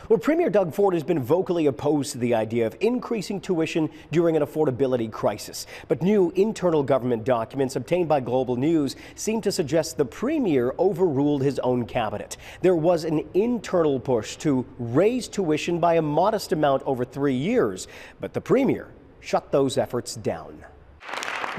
Well, Premier Doug Ford has been vocally opposed to the idea of increasing tuition during an affordability crisis. But new internal government documents obtained by Global News seem to suggest the Premier overruled his own cabinet. There was an internal push to raise tuition by a modest amount over 3 years, but the Premier shut those efforts down.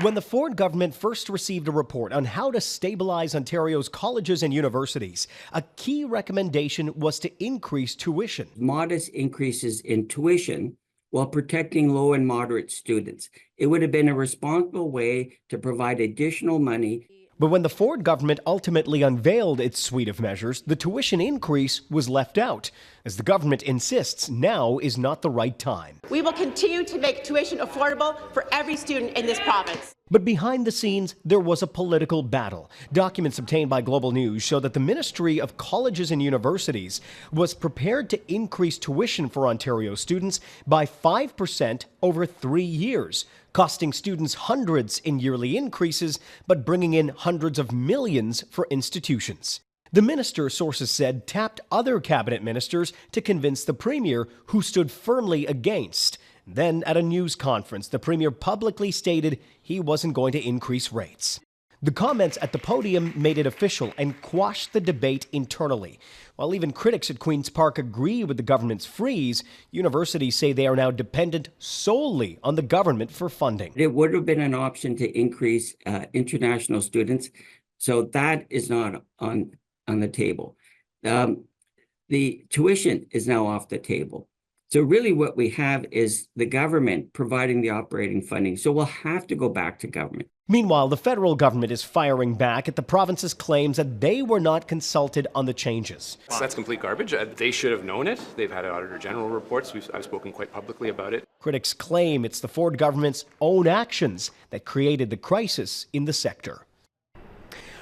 When the Ford government first received a report on how to stabilize Ontario's colleges and universities, a key recommendation was to increase tuition. Modest increases in tuition while protecting low and moderate students. It would have been a responsible way to provide additional money. But when the Ford government ultimately unveiled its suite of measures, the tuition increase was left out, as the government insists now is not the right time. We will continue to make tuition affordable for every student in this province. But behind the scenes, there was a political battle. Documents obtained by Global News show that the Ministry of Colleges and Universities was prepared to increase tuition for Ontario students by 5% over 3 years, costing students hundreds in yearly increases, but bringing in hundreds of millions for institutions. The minister, sources said, tapped other cabinet ministers to convince the Premier, who stood firmly against. Then, at a news conference, the Premier publicly stated he wasn't going to increase rates. The comments at the podium made it official and quashed the debate internally. While even critics at Queen's Park agree with the government's freeze, universities say they are now dependent solely on the government for funding. It would have been an option to increase international students, so that is not on the table. The tuition is now off the table. So really what we have is the government providing the operating funding. So we'll have to go back to government. Meanwhile, the federal government is firing back at the province's claims that they were not consulted on the changes. That's complete garbage. They should have known it. They've had Auditor General reports. I've spoken quite publicly about it. Critics claim it's the Ford government's own actions that created the crisis in the sector.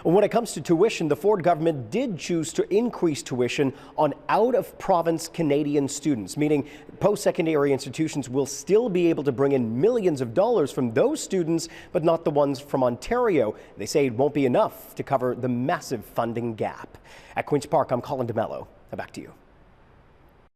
When it comes to tuition, the Ford government did choose to increase tuition on out-of-province Canadian students, meaning post-secondary institutions will still be able to bring in millions of dollars from those students, but not the ones from Ontario. They say it won't be enough to cover the massive funding gap. At Queen's Park, I'm Colin D'Mello. Back to you.